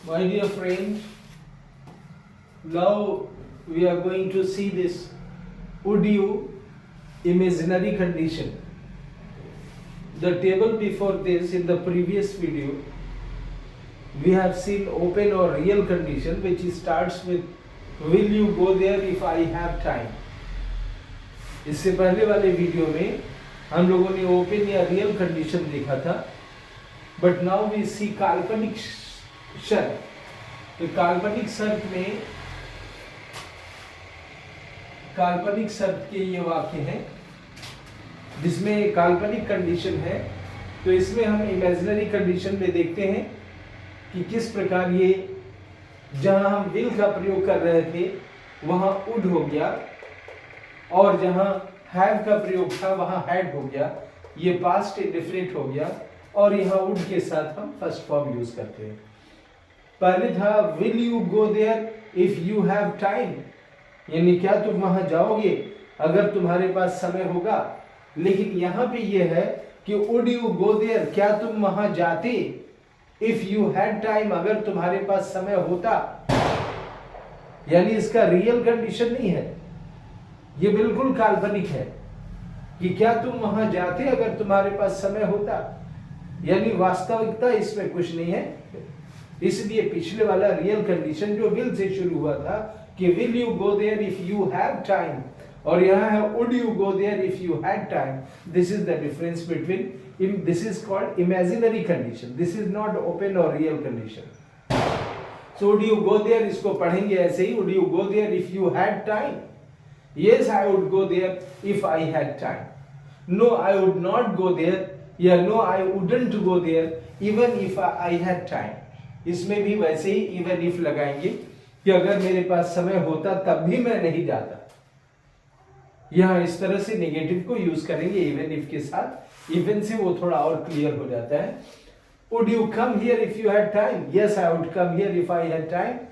My dear friend, now we are going to see this would you imaginary condition. The table before this in the previous video we have seen open or real condition which starts with will you go there if I have time. इससे पहले वाले video में हम लोगों ने open या real condition देखा था, बट नाउ वी सी काल्पनिक शर्त. तो काल्पनिक शर्त के ये वाक्य हैं जिसमें काल्पनिक कंडीशन है. तो इसमें हम इमेजिनरी कंडीशन में देखते हैं कि किस प्रकार ये जहां हम विल का प्रयोग कर रहे थे वहां वुड हो गया और जहां हैव का प्रयोग था वहां हैड हो गया. ये पास्ट इंडेफिनिट हो गया और यहाँ वुड के साथ हम फर्स्ट फॉर्म यूज करते हैं. पहले था will you go there if you have time, यानी क्या तुम वहां जाओगे अगर तुम्हारे पास समय होगा. लेकिन यहाँ पे ये है कि वुड यू गो देयर, क्या तुम वहां जाते इफ यू हैड टाइम, अगर तुम्हारे पास समय होता. यानी इसका रियल कंडीशन नहीं है, ये बिल्कुल काल्पनिक है कि क्या तुम वहां जाते अगर तुम्हारे पास समय होता. यानी वास्तविकता इसमें कुछ नहीं है. इसलिए पिछले वाला रियल कंडीशन जो विल से शुरू हुआ था कि will you go there if you have time, और यहाँ है would you go there if you had time. This is the difference between, this is called imaginary condition. This is not open और real condition. So would you go there इसको पढ़ेंगे ऐसे ही, would you go there if you had time. Yes, I would go there if I had time. No, I would not go there. Yeah, no, I wouldn't go there even if I had time. इसमें भी वैसे ही even if लगाएंगे कि अगर मेरे पास समय होता तब भी मैं नहीं जाता. यहाँ इस तरह से नेगेटिव को यूज करेंगे even if के साथ. even से वो थोड़ा और क्लियर हो जाता है. Would you come here if you had time? Yes, I would come here if I had time.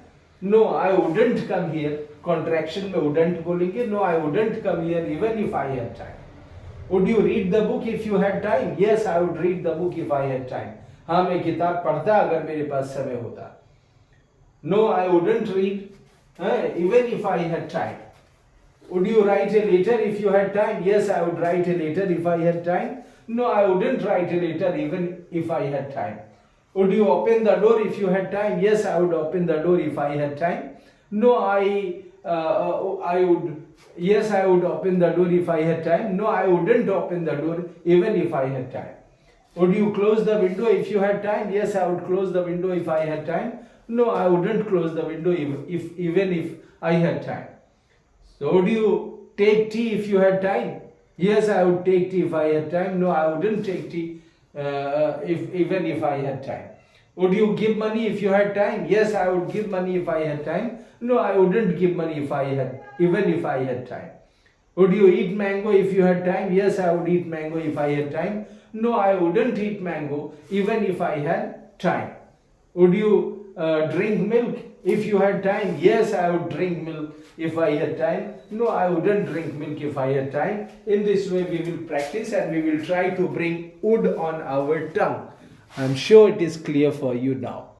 No, I wouldn't come here. Contraction में wouldn't बोलेंगे. No, I wouldn't come here even if I had time. Would you read the book if you had time? Yes, I would read the book if I had time. हाँ, मैं किताब पढ़ता अगर मेरे पास समय होता. No, I wouldn't read even if I had time. Would you write a letter if you had time? Yes, I would write a letter if I had time. No, I wouldn't write a letter even if I had time. Would you open the door if you had time? Yes, I would open the door if I had time. No, I would. Yes, I would open the door if I had time. No, I wouldn't open the door even if I had time. Would you close the window if you had time? Yes, I would close the window if I had time. No, I wouldn't close the window even if I had time. So would you take tea if you had time? Yes, I would take tea if I had time. No, I wouldn't take tea even if I had time. Would you give money if you had time? Yes, I would give money if I had time. No, I wouldn't give money even if I had time. Would you eat mango if you had time? Yes, I would eat mango if I had time. No, I wouldn't eat mango even if I had time. Would you drink milk if you had time? Yes, I would drink milk if I had time. No, I wouldn't drink milk if I had time. In this way we will practice and we will try to bring would on our tongue. I'm sure it is clear for you now.